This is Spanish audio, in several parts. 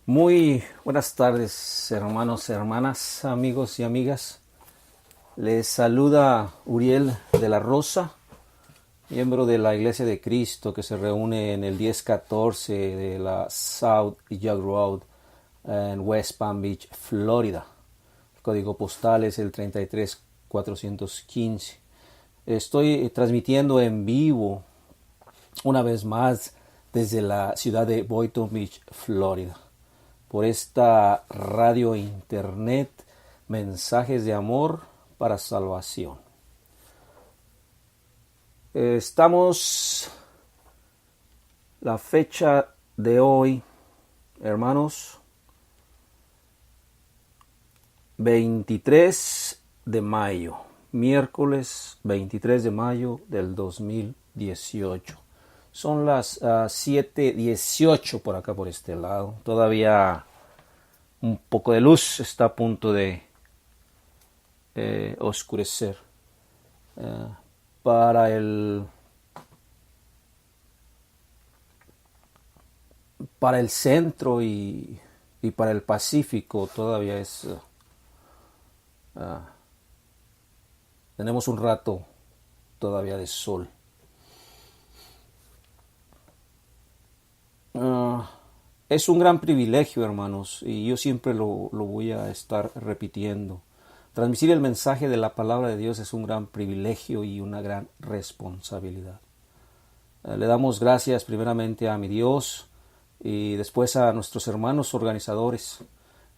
Muy buenas tardes, hermanos, hermanas, amigos y amigas. Les saluda Uriel de la Rosa, miembro de la Iglesia de Cristo que se reúne en el 1014 de la South Yard Road en West Palm Beach, Florida. El código postal es el 33415. Estoy transmitiendo en vivo una vez más desde la ciudad de Boynton Beach, Florida, por esta radio internet, mensajes de amor para salvación. Estamos la fecha de hoy, hermanos, 23 de mayo, miércoles 23 de mayo del 2018. Son las 7:18 por acá, por este lado. Todavía un poco de luz, está a punto de oscurecer. Para el centro y para el Pacífico todavía es tenemos un rato todavía de sol. Es un gran privilegio, hermanos, y yo siempre lo voy a estar repitiendo. Transmitir el mensaje de la palabra de Dios es un gran privilegio y una gran responsabilidad. Le damos gracias primeramente a mi Dios y después a nuestros hermanos organizadores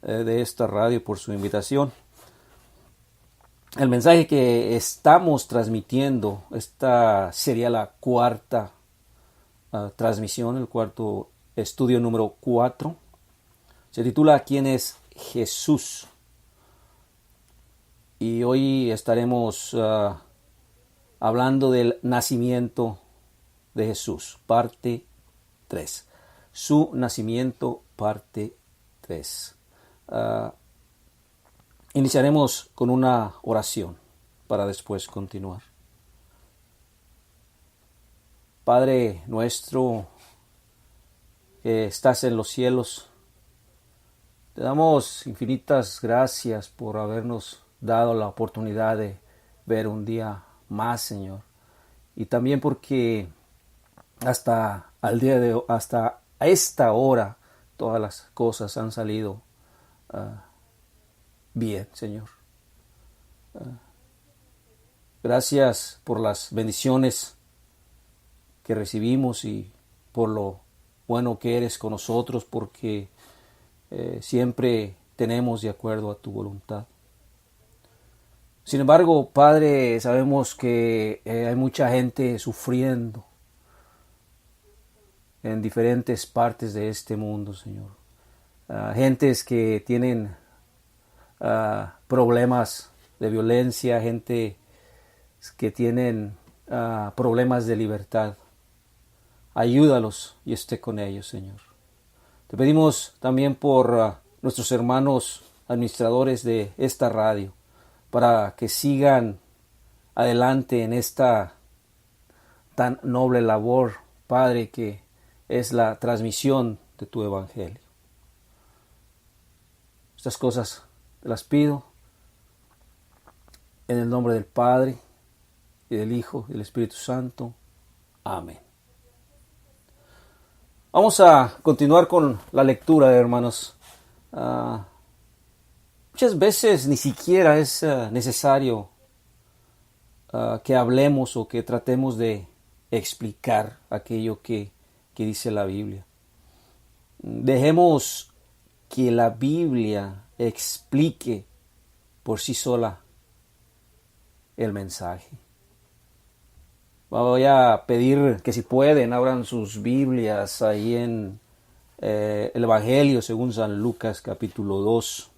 de esta radio por su invitación. El mensaje que estamos transmitiendo, esta sería la cuarta transmisión, el cuarto estudio número 4. Se titula ¿Quién es Jesús? Y hoy estaremos hablando del nacimiento de Jesús, parte 3. Su nacimiento, parte 3. Iniciaremos con una oración para después continuar. Padre nuestro que estás en los cielos, te damos infinitas gracias por habernos dado la oportunidad de ver un día más, Señor. Y también porque hasta a esta hora todas las cosas han salido bien, Señor. Gracias por las bendiciones que recibimos y por lo bueno que eres con nosotros, porque siempre tenemos de acuerdo a tu voluntad. Sin embargo, Padre, sabemos que hay mucha gente sufriendo en diferentes partes de este mundo, Señor. Gentes que tienen problemas de violencia, gente que tienen problemas de libertad. Ayúdalos y esté con ellos, Señor. Te pedimos también por nuestros hermanos administradores de esta radio, para que sigan adelante en esta tan noble labor, Padre, que es la transmisión de tu evangelio. Estas cosas te las pido en el nombre del Padre, y del Hijo, y del Espíritu Santo. Amén. Vamos a continuar con la lectura, hermanos. Muchas veces ni siquiera es necesario que hablemos o que tratemos de explicar aquello que dice la Biblia. Dejemos que la Biblia explique por sí sola el mensaje. Voy a pedir que si pueden abran sus Biblias ahí en el Evangelio según San Lucas capítulo 2.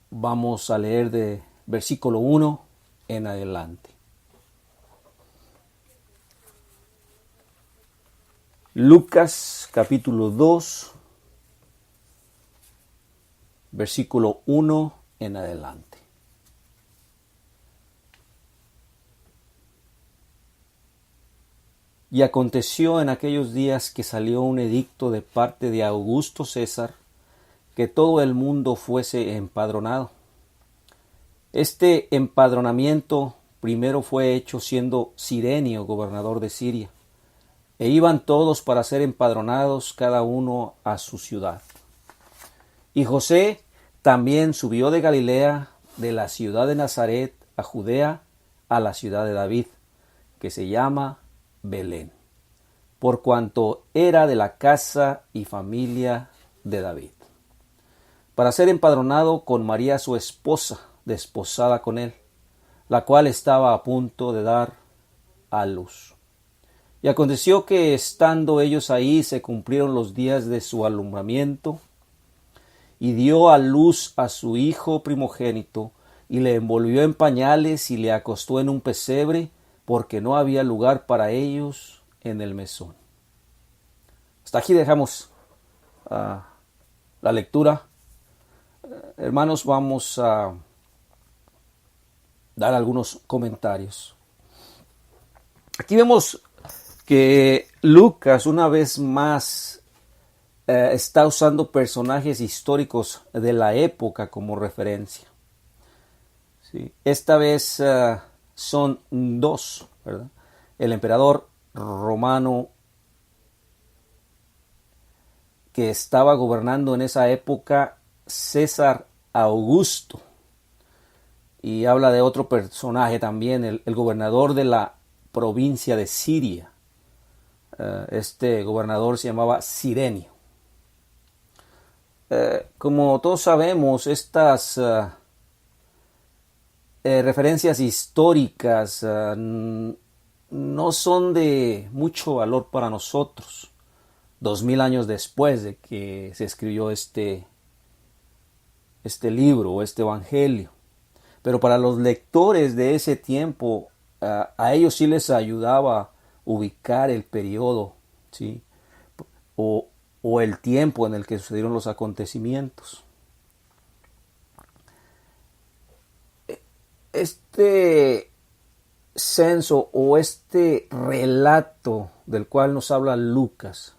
Vamos a leer de versículo 1 en adelante. Lucas capítulo 2, versículo 1 en adelante. Y aconteció en aquellos días que salió un edicto de parte de Augusto César, que todo el mundo fuese empadronado. Este empadronamiento primero fue hecho siendo Cirenio gobernador de Siria, e iban todos para ser empadronados cada uno a su ciudad. Y José también subió de Galilea, de la ciudad de Nazaret a Judea, a la ciudad de David, que se llama Belén, por cuanto era de la casa y familia de David, para ser empadronado con María su esposa, desposada con él, la cual estaba a punto de dar a luz. Y aconteció que estando ellos ahí se cumplieron los días de su alumbramiento, y dio a luz a su hijo primogénito, y le envolvió en pañales y le acostó en un pesebre, porque no había lugar para ellos en el mesón. Hasta aquí dejamos la lectura. Hermanos, vamos a dar algunos comentarios. Aquí vemos que Lucas una vez más está usando personajes históricos de la época como referencia. ¿Sí? Esta vez son dos, ¿verdad? El emperador romano que estaba gobernando en esa época, César Augusto. Y habla de otro personaje también, el gobernador de la provincia de Siria. Este gobernador se llamaba Cirenio. Como todos sabemos, estas referencias históricas no son de mucho valor para nosotros, 2000 años después de que se escribió este libro o este evangelio. Pero para los lectores de ese tiempo, a ellos sí les ayudaba ubicar el periodo, ¿sí? o el tiempo en el que sucedieron los acontecimientos. Este censo o este relato del cual nos habla Lucas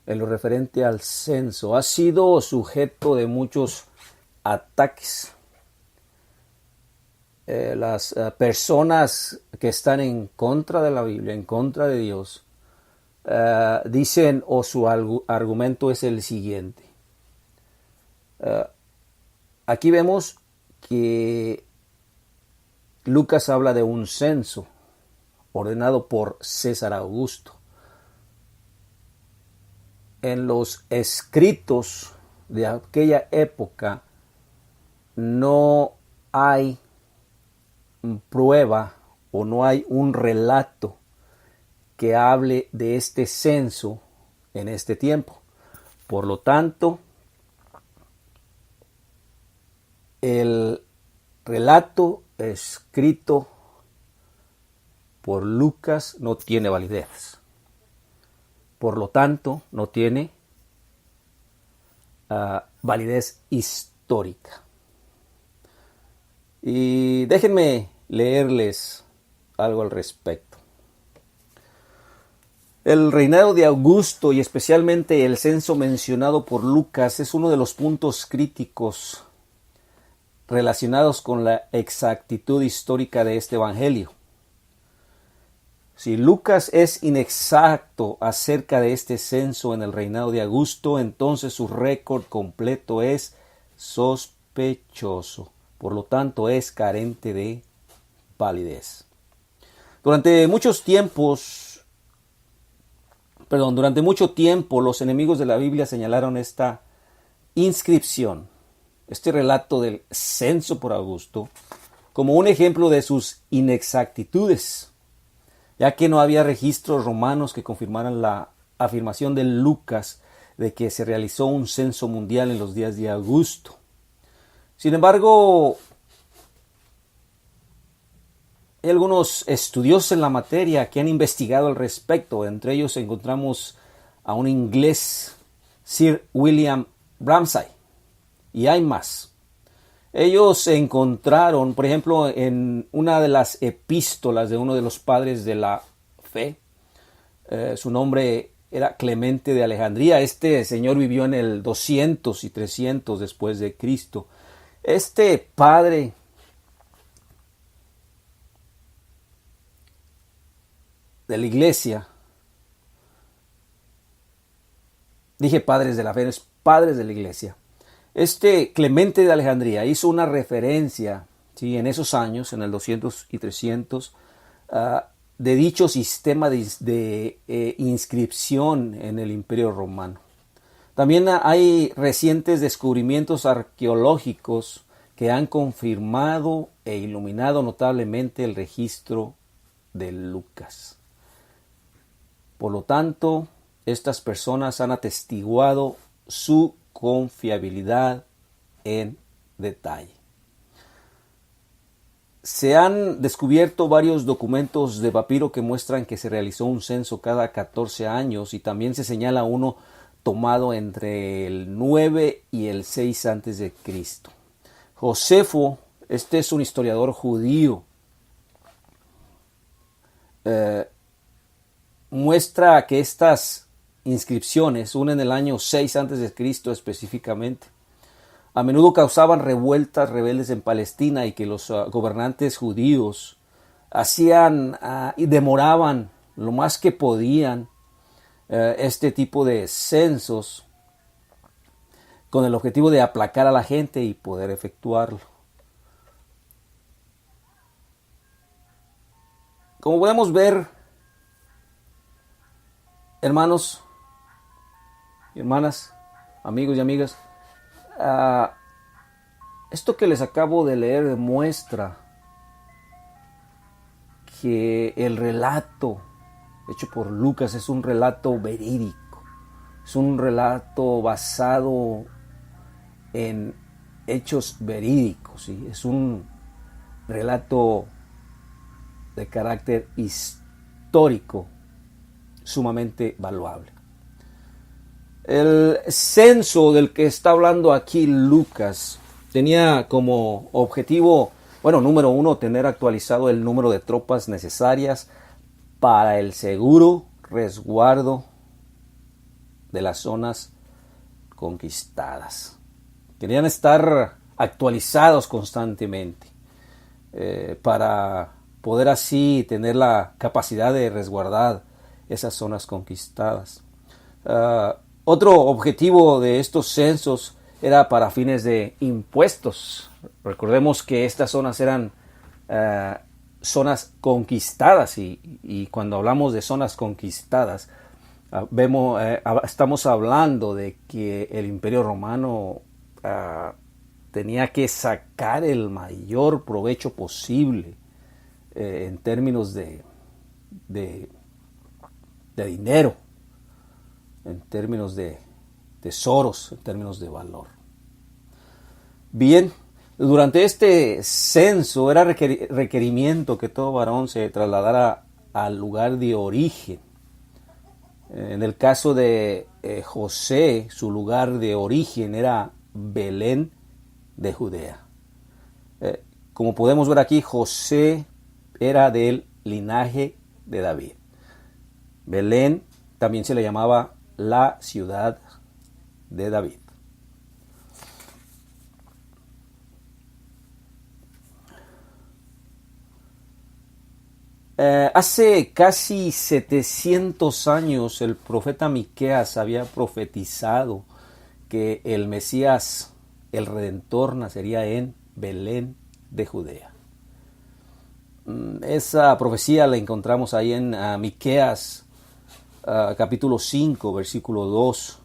en lo referente al censo ha sido sujeto de muchos ataques. Las personas que están en contra de la Biblia, en contra de Dios, dicen o su argumento es el siguiente. Aquí vemos que Lucas habla de un censo ordenado por César Augusto. En los escritos de aquella época no hay prueba o no hay un relato que hable de este censo en este tiempo. Por lo tanto, el relato escrito por Lucas no tiene validez. Por lo tanto, no tiene validez histórica. Y déjenme leerles algo al respecto. El reinado de Augusto y especialmente el censo mencionado por Lucas es uno de los puntos críticos relacionados con la exactitud histórica de este evangelio. Si Lucas es inexacto acerca de este censo en el reinado de Augusto, entonces su récord completo es sospechoso. Por lo tanto, es carente de validez. Durante mucho tiempo, los enemigos de la Biblia señalaron esta inscripción, este relato del censo por Augusto, como un ejemplo de sus inexactitudes, ya que no había registros romanos que confirmaran la afirmación de Lucas de que se realizó un censo mundial en los días de Augusto. Sin embargo, hay algunos estudiosos en la materia que han investigado al respecto. Entre ellos encontramos a un inglés, Sir William Ramsay, y hay más. Ellos encontraron, por ejemplo, en una de las epístolas de uno de los padres de la fe, Su nombre era Clemente de Alejandría. Este señor vivió en el 200 y 300 después de Cristo. Este padre de la iglesia, dije padres de la fe, es padres de la iglesia. Este Clemente de Alejandría hizo una referencia, ¿sí?, en esos años, en el 200 y 300, de dicho sistema de inscripción en el Imperio Romano. También hay recientes descubrimientos arqueológicos que han confirmado e iluminado notablemente el registro de Lucas. Por lo tanto, estas personas han atestiguado su confiabilidad en detalle. Se han descubierto varios documentos de papiro que muestran que se realizó un censo cada 14 años y también se señala uno tomado entre el 9 y el 6 antes de Cristo. Josefo, este es un historiador judío, muestra que estas inscripciones, una en el año 6 antes de Cristo específicamente, a menudo causaban revueltas rebeldes en Palestina y que los gobernantes judíos hacían y demoraban lo más que podían este tipo de censos con el objetivo de aplacar a la gente y poder efectuarlo. Como podemos ver, hermanos y hermanas, amigos y amigas, esto que les acabo de leer demuestra que el relato hecho por Lucas es un relato verídico, es un relato basado en hechos verídicos, ¿sí? Es un relato de carácter histórico sumamente valuable. El censo del que está hablando aquí Lucas tenía como objetivo, número uno, tener actualizado el número de tropas necesarias para el seguro resguardo de las zonas conquistadas. Querían estar actualizados constantemente para poder así tener la capacidad de resguardar esas zonas conquistadas. Otro objetivo de estos censos era para fines de impuestos. Recordemos que estas zonas eran zonas conquistadas y cuando hablamos de zonas conquistadas estamos hablando de que el Imperio Romano tenía que sacar el mayor provecho posible en términos de dinero, en términos de tesoros, en términos de valor. Bien, durante este censo era requerimiento que todo varón se trasladara al lugar de origen. En el caso de José, su lugar de origen era Belén de Judea. Como podemos ver aquí, José era del linaje de David. Belén también se le llamaba la ciudad de David. Hace casi 700 años el profeta Miqueas había profetizado que el Mesías, el Redentor, nacería en Belén de Judea. Esa profecía la encontramos ahí en Miqueas capítulo 5, versículo 2,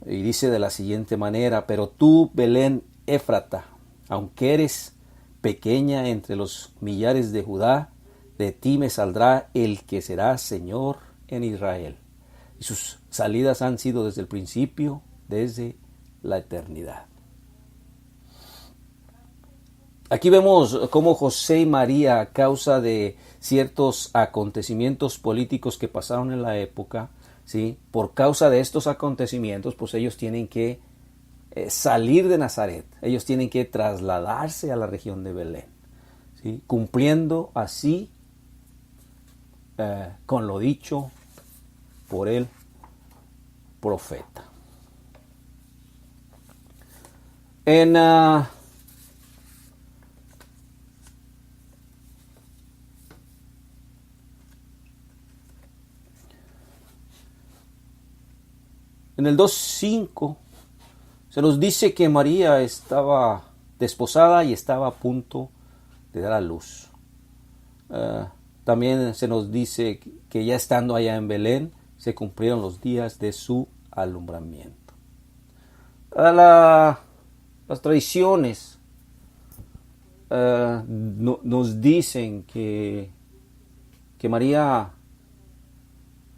y dice de la siguiente manera: pero tú, Belén Éfrata, aunque eres pequeña entre los millares de Judá, de ti me saldrá el que será Señor en Israel. Y sus salidas han sido desde el principio, desde la eternidad. Aquí vemos cómo José y María, a causa de ciertos acontecimientos políticos que pasaron en la época, ¿sí?, por causa de estos acontecimientos, pues ellos tienen que salir de Nazaret, ellos tienen que trasladarse a la región de Belén, ¿sí?, cumpliendo así con lo dicho por el profeta. En el 2:5 se nos dice que María estaba desposada y estaba a punto de dar a luz. También se nos dice que ya estando allá en Belén se cumplieron los días de su alumbramiento. Las tradiciones nos dicen que María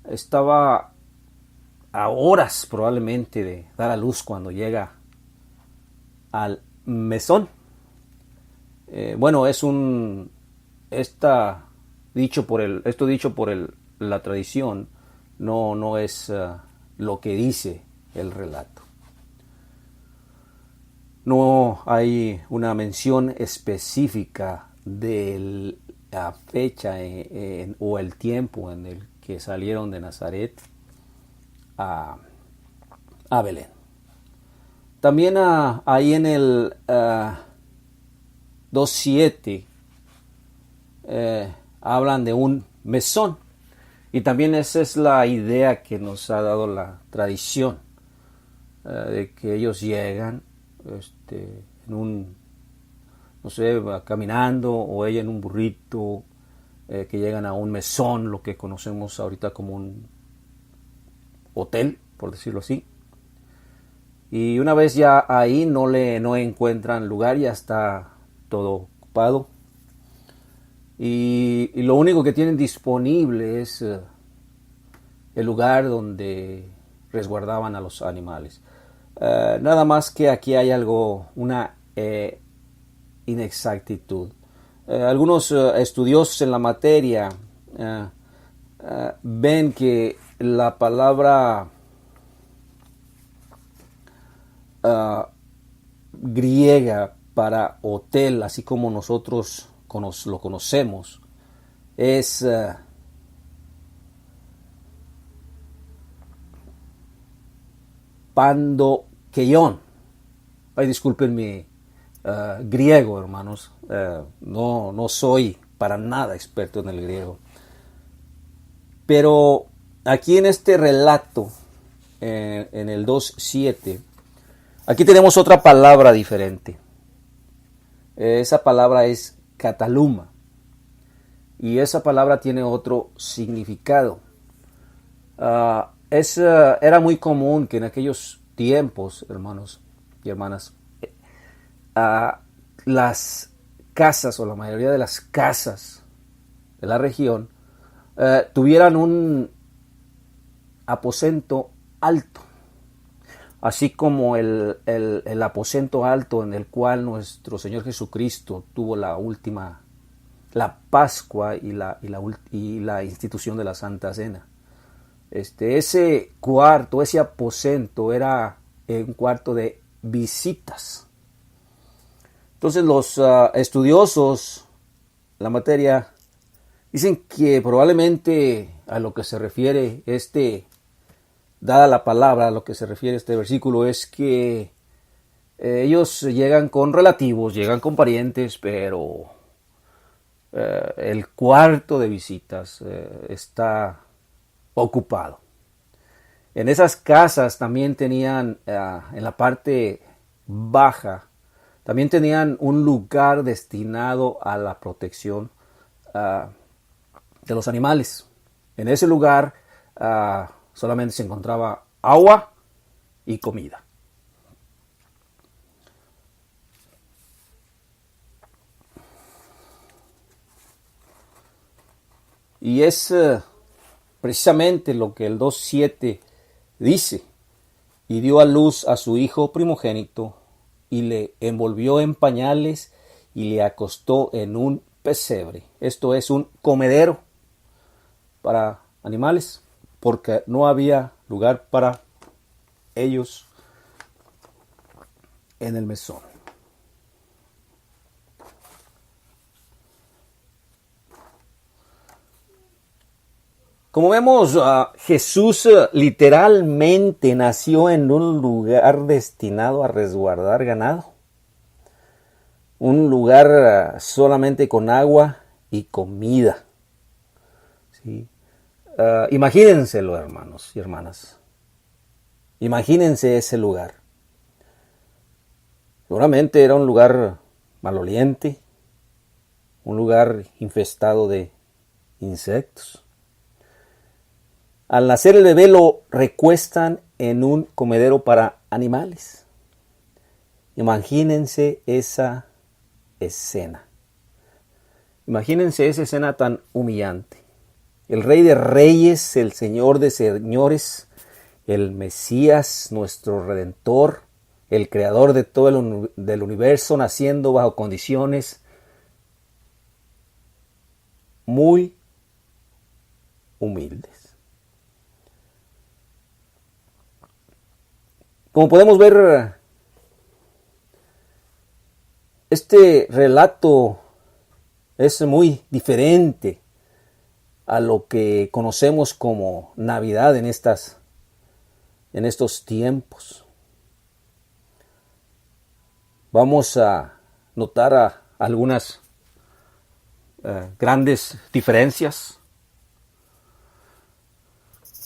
estaba a horas probablemente de dar a luz cuando llega al mesón. Bueno, es esto dicho por la tradición, no es lo que dice el relato. No hay una mención específica de la fecha o el tiempo en el que salieron de Nazaret a Belén. También ahí en el 2:7 hablan de un mesón, y también esa es la idea que nos ha dado la tradición, de que ellos llegan en un, no sé, caminando, o ella en un burrito, que llegan a un mesón, lo que conocemos ahorita como un hotel, por decirlo así. Y una vez ya ahí no encuentran lugar, ya está todo ocupado. Y lo único que tienen disponible es el lugar donde resguardaban a los animales. Nada más que aquí hay una inexactitud. Algunos estudiosos en la materia ven que la palabra griega para hotel, así como nosotros lo conocemos, es pandokeion. Ay, disculpen mi griego, hermanos. No soy para nada experto en el griego. Pero aquí en este relato, en el 2:7, aquí tenemos otra palabra diferente. Esa palabra es kataluma. Y esa palabra tiene otro significado. Era muy común que en aquellos tiempos, hermanos y hermanas, las casas, o la mayoría de las casas de la región, tuvieran un aposento alto, así como el aposento alto en el cual nuestro Señor Jesucristo tuvo la Pascua y la institución de la Santa Cena. Ese cuarto, ese aposento era un cuarto de visitas. Entonces los estudiosos la materia dicen que probablemente a lo que se refiere dada la palabra, a lo que se refiere este versículo, es que ellos llegan con relativos, llegan con parientes, pero el cuarto de visitas está ocupado. En esas casas también tenían, en la parte baja, también tenían un lugar destinado a la protección de los animales. En ese lugar solamente se encontraba agua y comida. Y es precisamente lo que el 2:7 dice: y dio a luz a su hijo primogénito, y le envolvió en pañales, y le acostó en un pesebre. Esto es un comedero para animales, porque no había lugar para ellos en el mesón. Como vemos, Jesús literalmente nació en un lugar destinado a resguardar ganado. Un lugar solamente con agua y comida. ¿Sí? Imagínenselo, hermanos y hermanas. Imagínense ese lugar. Seguramente era un lugar maloliente, un lugar infestado de insectos. Al nacer el bebé lo recuestan en un comedero para animales. Imagínense esa escena. Imagínense esa escena tan humillante. El Rey de Reyes, el Señor de Señores, el Mesías, nuestro Redentor, el Creador de todo del universo, naciendo bajo condiciones muy humildes. Como podemos ver, este relato es muy diferente a lo que conocemos como Navidad en estos tiempos. Vamos a notar algunas grandes diferencias.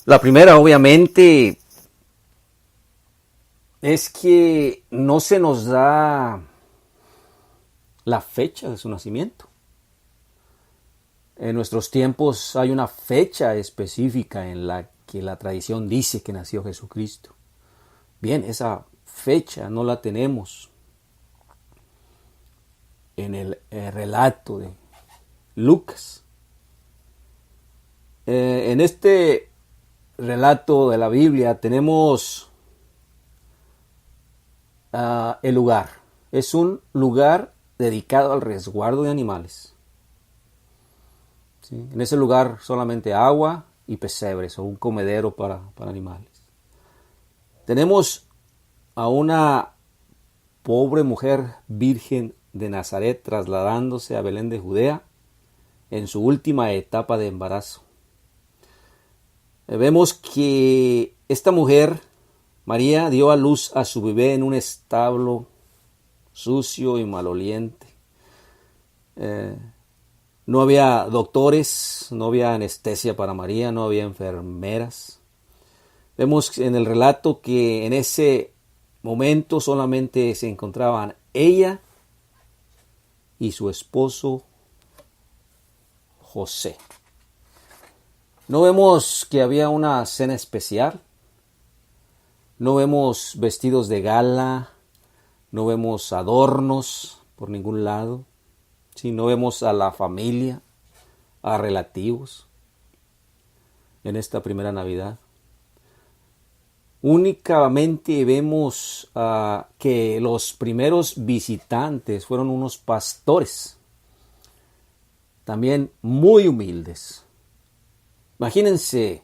La primera, obviamente, es que no se nos da la fecha de su nacimiento. En nuestros tiempos hay una fecha específica en la que la tradición dice que nació Jesucristo. Bien, esa fecha no la tenemos en el relato de Lucas. En este relato de la Biblia tenemos el lugar. Es un lugar dedicado al resguardo de animales. ¿Sí? En ese lugar solamente agua y pesebres o un comedero para animales. Tenemos a una pobre mujer virgen de Nazaret trasladándose a Belén de Judea en su última etapa de embarazo. Vemos que esta mujer, María, dio a luz a su bebé en un establo sucio y maloliente. No había doctores, no había anestesia para María, no había enfermeras. Vemos en el relato que en ese momento solamente se encontraban ella y su esposo José. No vemos que había una cena especial, no vemos vestidos de gala, no vemos adornos por ningún lado, ¿sí? No vemos a la familia, a relativos en esta primera Navidad. Únicamente vemos que los primeros visitantes fueron unos pastores, también muy humildes. Imagínense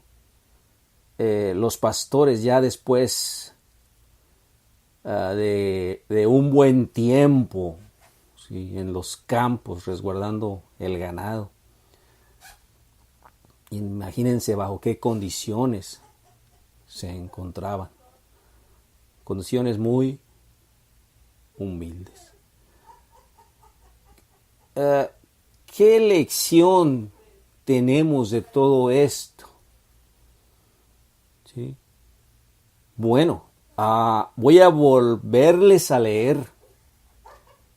los pastores ya después de un buen tiempo, ¿sí? En los campos resguardando el ganado. Imagínense bajo qué condiciones se encontraban. Condiciones muy humildes. ¿Qué lección tenemos de todo esto? ¿Sí? Bueno, voy a volverles a leer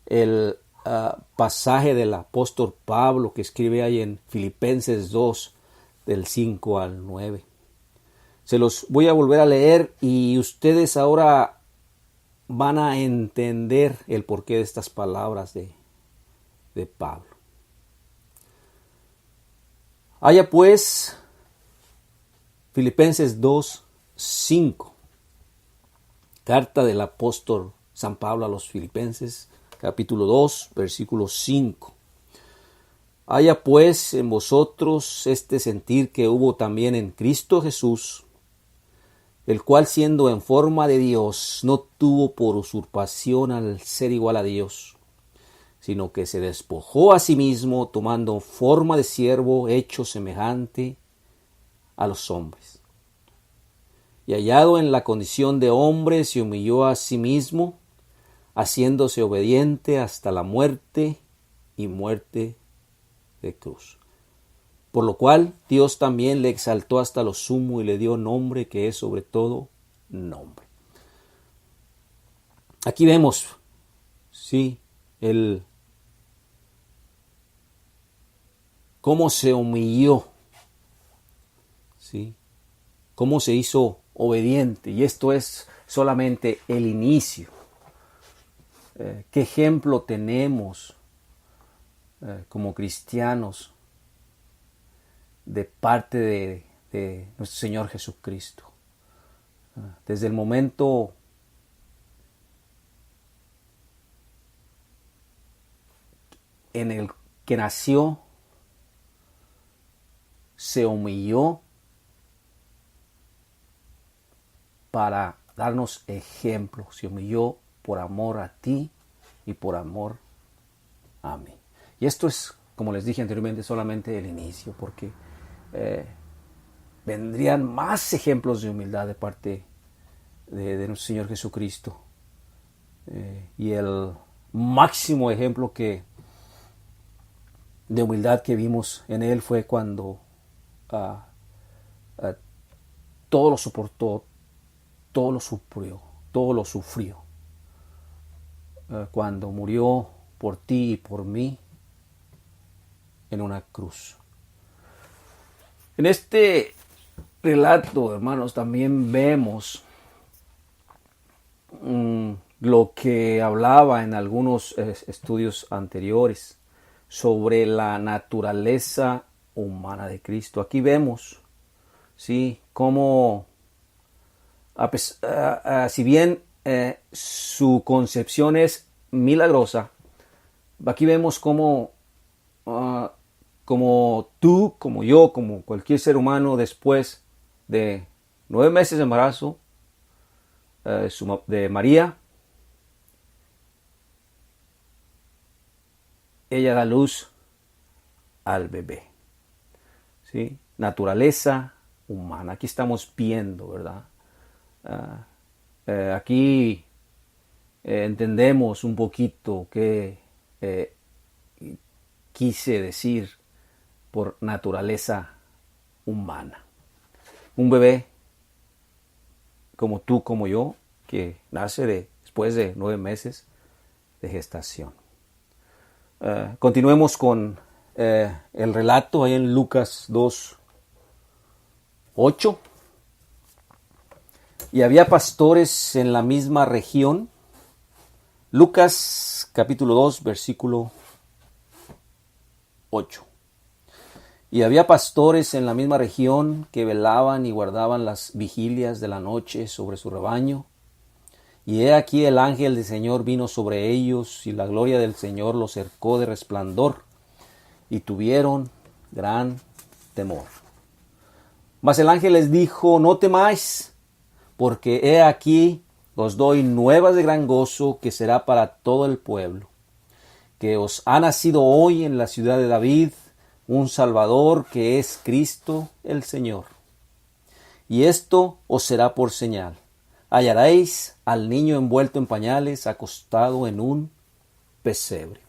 el pasaje del apóstol Pablo que escribe ahí en Filipenses 2, del 5 al 9. Se los voy a volver a leer y ustedes ahora van a entender el porqué de estas palabras de Pablo. Haya pues, Filipenses 2, 5. Carta del apóstol San Pablo a los Filipenses, capítulo 2, versículo 5. Haya pues en vosotros este sentir que hubo también en Cristo Jesús, el cual siendo en forma de Dios, no tuvo por usurpación al ser igual a Dios, sino que se despojó a sí mismo, tomando forma de siervo, hecho semejante a los hombres. Y hallado en la condición de hombre, se humilló a sí mismo, haciéndose obediente hasta la muerte y muerte de cruz. Por lo cual Dios también le exaltó hasta lo sumo y le dio nombre que es sobre todo nombre. Aquí vemos, sí, cómo se humilló, sí, cómo se hizo obediente. Y esto es solamente el inicio. ¿Qué ejemplo tenemos como cristianos de parte de nuestro Señor Jesucristo? Desde el momento en el que nació, se humilló para darnos ejemplo. Se humilló por amor a ti y por amor a mí. Y esto es, como les dije anteriormente, solamente el inicio, porque vendrían más ejemplos de humildad de parte de nuestro Señor Jesucristo. Y el máximo ejemplo de humildad que vimos en Él fue cuando todo lo soportó, todo lo sufrió, todo lo sufrió. Cuando murió por ti y por mí en una cruz. En este relato, hermanos, también vemos lo que hablaba en algunos estudios anteriores sobre la naturaleza humana de Cristo. Aquí vemos, sí, cómo si bien su concepción es milagrosa, aquí vemos cómo como tú, como yo, como cualquier ser humano, después de 9 meses de embarazo de María, ella da luz al bebé. ¿Sí? Naturaleza humana. Aquí estamos viendo, ¿verdad? Aquí entendemos un poquito qué quise decir por naturaleza humana. Un bebé como tú, como yo, que nace después de 9 meses de gestación. Continuemos con el relato ahí en Lucas 2:8. Y había pastores en la misma región. Lucas capítulo 2, versículo 8. Y había pastores en la misma región que velaban y guardaban las vigilias de la noche sobre su rebaño. Y he aquí el ángel del Señor vino sobre ellos, y la gloria del Señor los cercó de resplandor, y tuvieron gran temor. Mas el ángel les dijo: no temáis, porque he aquí os doy nuevas de gran gozo, que será para todo el pueblo, que os ha nacido hoy en la ciudad de David un Salvador, que es Cristo el Señor. Y esto os será por señal: hallaréis al niño envuelto en pañales, acostado en un pesebre.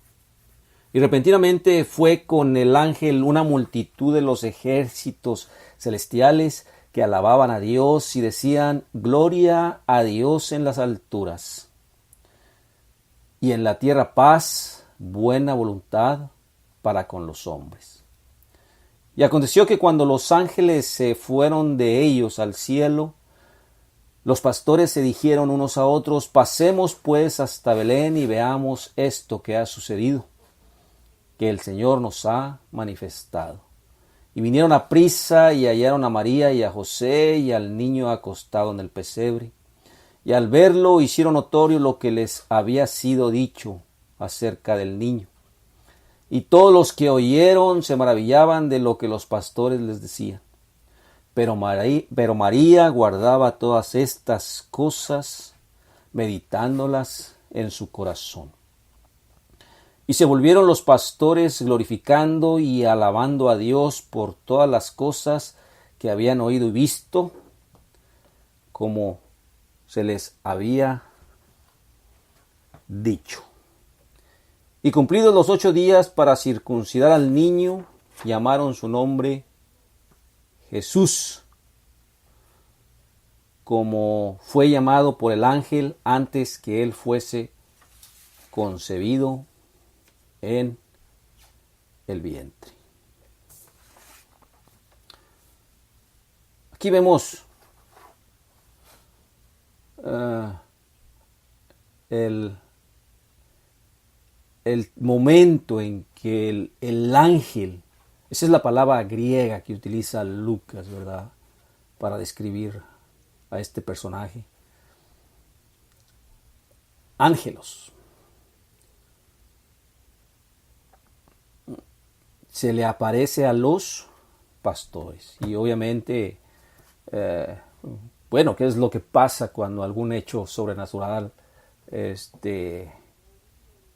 Y repentinamente fue con el ángel una multitud de los ejércitos celestiales que alababan a Dios y decían: gloria a Dios en las alturas, y en la tierra paz, buena voluntad para con los hombres. Y aconteció que cuando los ángeles se fueron de ellos al cielo, los pastores se dijeron unos a otros: pasemos pues hasta Belén y veamos esto que ha sucedido, que el Señor nos ha manifestado. Y vinieron aprisa y hallaron a María y a José y al niño acostado en el pesebre. Y al verlo hicieron notorio lo que les había sido dicho acerca del niño. Y todos los que oyeron se maravillaban de lo que los pastores les decían. Pero María guardaba todas estas cosas, meditándolas en su corazón. Y se volvieron los pastores glorificando y alabando a Dios por todas las cosas que habían oído y visto como se les había dicho. Y cumplidos los 8 días para circuncidar al niño, llamaron su nombre Jesús, como fue llamado por el ángel antes que él fuese concebido en el vientre. Aquí vemos el momento en que el ángel, esa es la palabra griega que utiliza Lucas, ¿verdad?, para describir a este personaje. Ángelos. Se le aparece a los pastores. Y obviamente, ¿qué es lo que pasa cuando algún hecho sobrenatural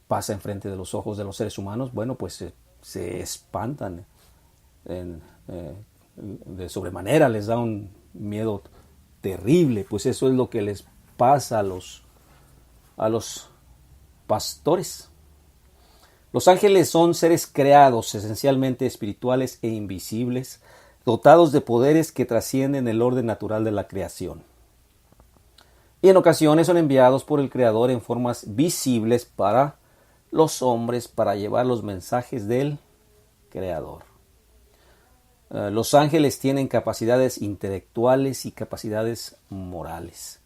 pasa enfrente de los ojos de los seres humanos? Bueno, pues se espantan de sobremanera, les da un miedo terrible. Pues eso es lo que les pasa a los pastores. Los ángeles son seres creados, esencialmente espirituales e invisibles, dotados de poderes que trascienden el orden natural de la creación. Y en ocasiones son enviados por el Creador en formas visibles para los hombres para llevar los mensajes del Creador. Los ángeles tienen capacidades intelectuales y capacidades morales.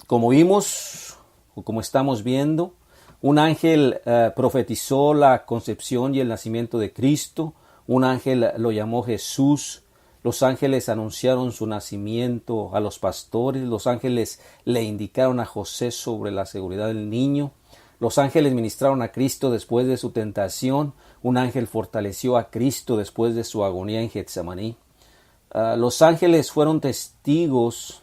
Como vimos, o como estamos viendo, un ángel profetizó la concepción y el nacimiento de Cristo. Un ángel lo llamó Jesús. Los ángeles anunciaron su nacimiento a los pastores. Los ángeles le indicaron a José sobre la seguridad del niño. Los ángeles ministraron a Cristo después de su tentación. Un ángel fortaleció a Cristo después de su agonía en Getsemaní. Los ángeles fueron testigos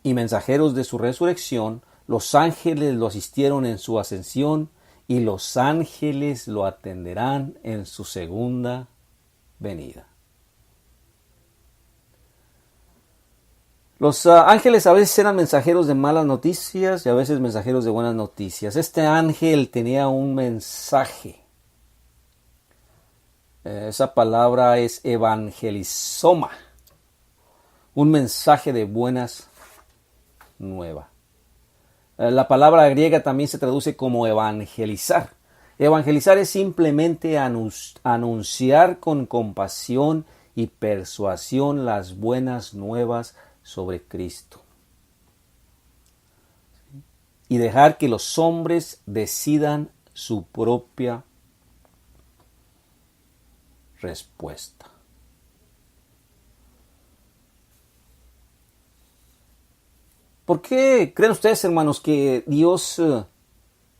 y mensajeros de su resurrección. Los ángeles lo asistieron en su ascensión y los ángeles lo atenderán en su segunda venida. Los ángeles a veces eran mensajeros de malas noticias y a veces mensajeros de buenas noticias. Este ángel tenía un mensaje. Esa palabra es evangelizoma. Un mensaje de buenas nuevas. La palabra griega también se traduce como evangelizar. Evangelizar es simplemente anunciar con compasión y persuasión las buenas nuevas sobre Cristo. Y dejar que los hombres decidan su propia respuesta. ¿Por qué creen ustedes, hermanos, que Dios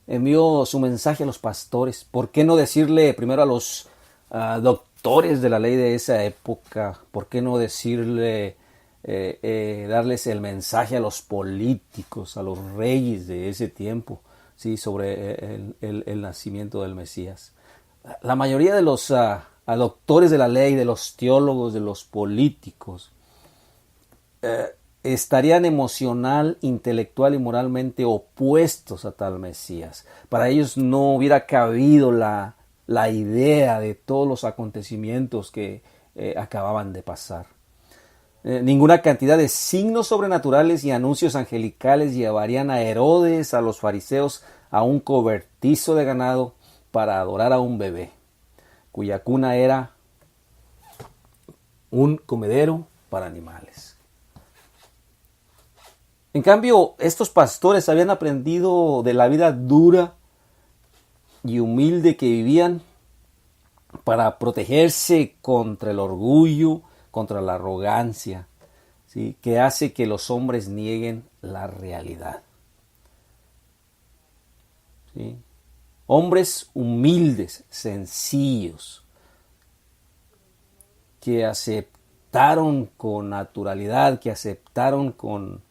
envió su mensaje a los pastores? ¿Por qué no decirle primero a los doctores de la ley de esa época? ¿Por qué no decirle, darles el mensaje a los políticos, a los reyes de ese tiempo, ¿sí?, sobre el nacimiento del Mesías? La mayoría de los doctores de la ley, de los teólogos, de los políticos, estarían emocional, intelectual y moralmente opuestos a tal Mesías. Para ellos no hubiera cabido la idea de todos los acontecimientos que acababan de pasar. Ninguna cantidad de signos sobrenaturales y anuncios angelicales llevarían a Herodes, a los fariseos, a un cobertizo de ganado para adorar a un bebé, cuya cuna era un comedero para animales. En cambio, estos pastores habían aprendido de la vida dura y humilde que vivían para protegerse contra el orgullo, contra la arrogancia, ¿sí?, que hace que los hombres nieguen la realidad. ¿Sí? Hombres humildes, sencillos, que aceptaron con naturalidad, que aceptaron con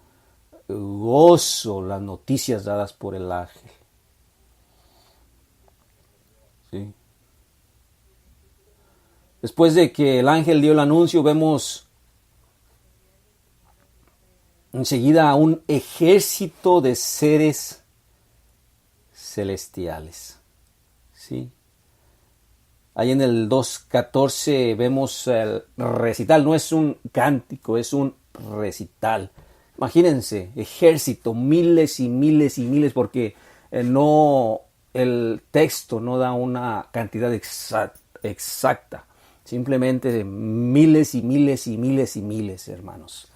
gozo las noticias dadas por el ángel. ¿Sí? Después de que el ángel dio el anuncio, vemos enseguida a un ejército de seres celestiales. ¿Sí? Ahí en el 2.14 vemos el recital. No es un cántico, es un recital. Imagínense, ejército, miles y miles y miles, porque no, el texto no da una cantidad exacta. Simplemente miles y miles y miles y miles, hermanos.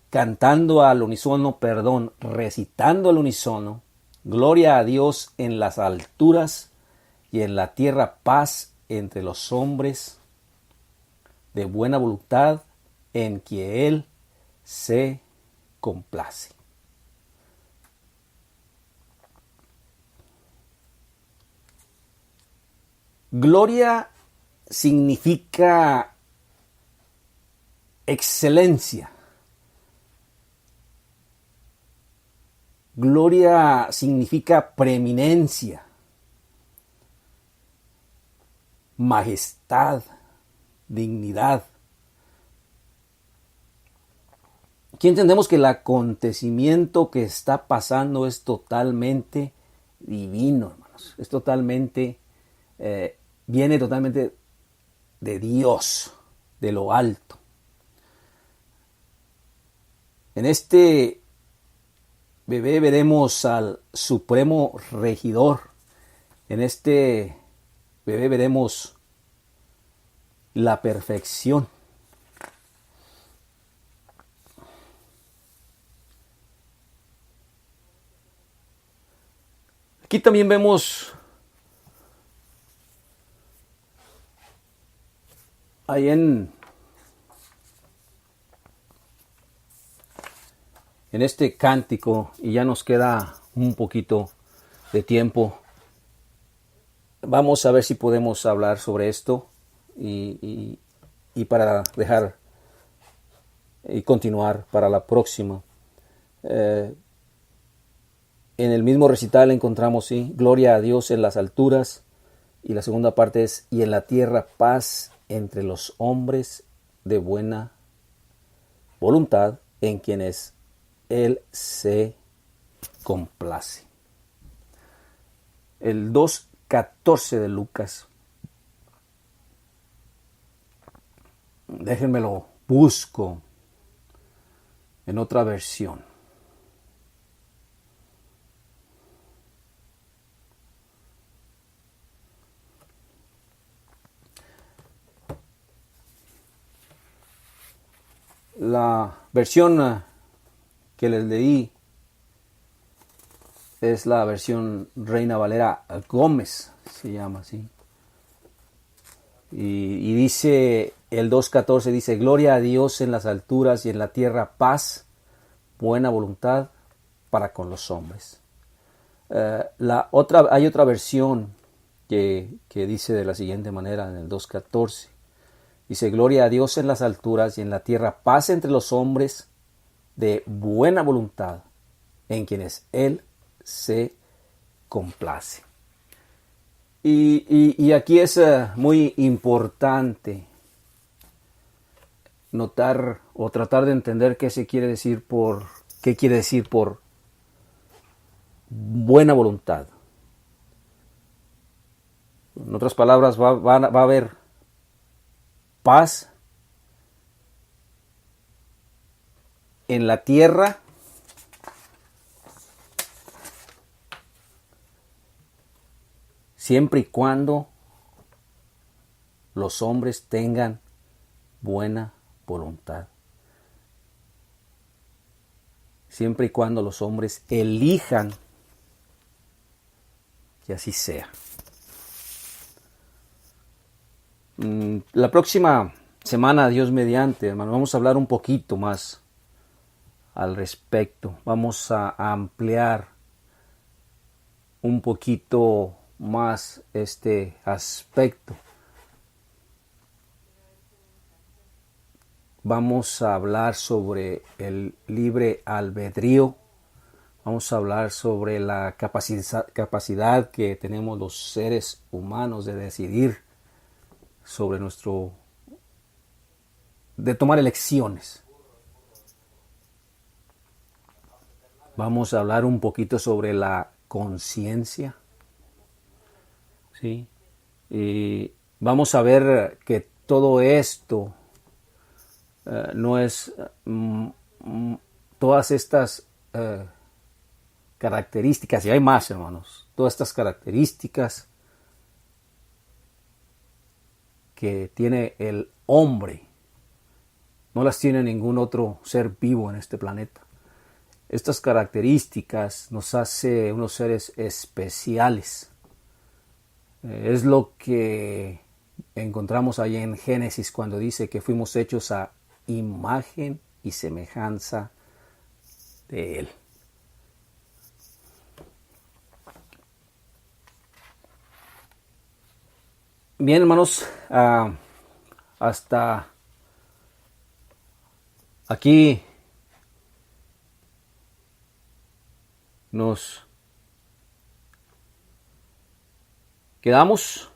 Cantando al unísono, recitando al unísono, gloria a Dios en las alturas y en la tierra paz entre los hombres de buena voluntad en que Él se complace. Gloria significa excelencia. Gloria significa preeminencia, majestad, dignidad. Aquí entendemos que el acontecimiento que está pasando es totalmente divino, hermanos. Es totalmente, viene totalmente de Dios, de lo alto. En este bebé veremos al supremo regidor. En este bebé veremos la perfección. Aquí también vemos ahí en este cántico, y ya nos queda un poquito de tiempo. Vamos a ver si podemos hablar sobre esto y para dejar y continuar para la próxima. En el mismo recital encontramos, sí, gloria a Dios en las alturas, y la segunda parte es, y en la tierra paz entre los hombres de buena voluntad en quienes Él se complace. El 2.14 de Lucas. Déjenmelo busco en otra versión. La versión que les leí es la versión Reina Valera Gómez, se llama así. Y dice, el 2.14 dice, gloria a Dios en las alturas y en la tierra paz, buena voluntad para con los hombres. Hay otra versión que dice de la siguiente manera en el 2.14. Dice, gloria a Dios en las alturas y en la tierra paz entre los hombres de buena voluntad en quienes Él se complace. Y aquí es muy importante notar o tratar de entender qué quiere decir por buena voluntad. En otras palabras, va a haber paz en la tierra siempre y cuando los hombres tengan buena voluntad. Siempre y cuando los hombres elijan que así sea. La próxima semana, Dios mediante, hermano, vamos a hablar un poquito más al respecto. Vamos a ampliar un poquito más este aspecto. Vamos a hablar sobre el libre albedrío. Vamos a hablar sobre la capacidad que tenemos los seres humanos de decidir sobre de tomar elecciones. Vamos a hablar un poquito sobre la conciencia, ¿sí? Y vamos a ver que todo esto no es todas estas características, y hay más, hermanos, todas estas características que tiene el hombre, no las tiene ningún otro ser vivo en este planeta. Estas características nos hace unos seres especiales. Es lo que encontramos ahí en Génesis cuando dice que fuimos hechos a imagen y semejanza de Él. Bien, hermanos, hasta aquí nos quedamos.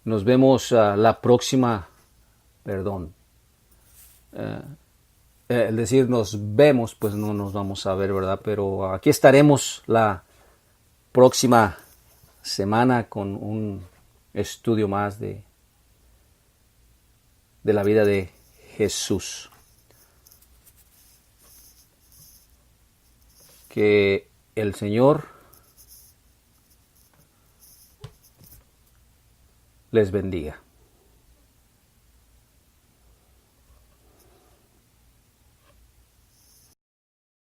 Nos vemos la próxima, perdón. El decir nos vemos, pues no nos vamos a ver, ¿verdad? Pero aquí estaremos la próxima semana con un estudio más de la vida de Jesús. Que el Señor les bendiga.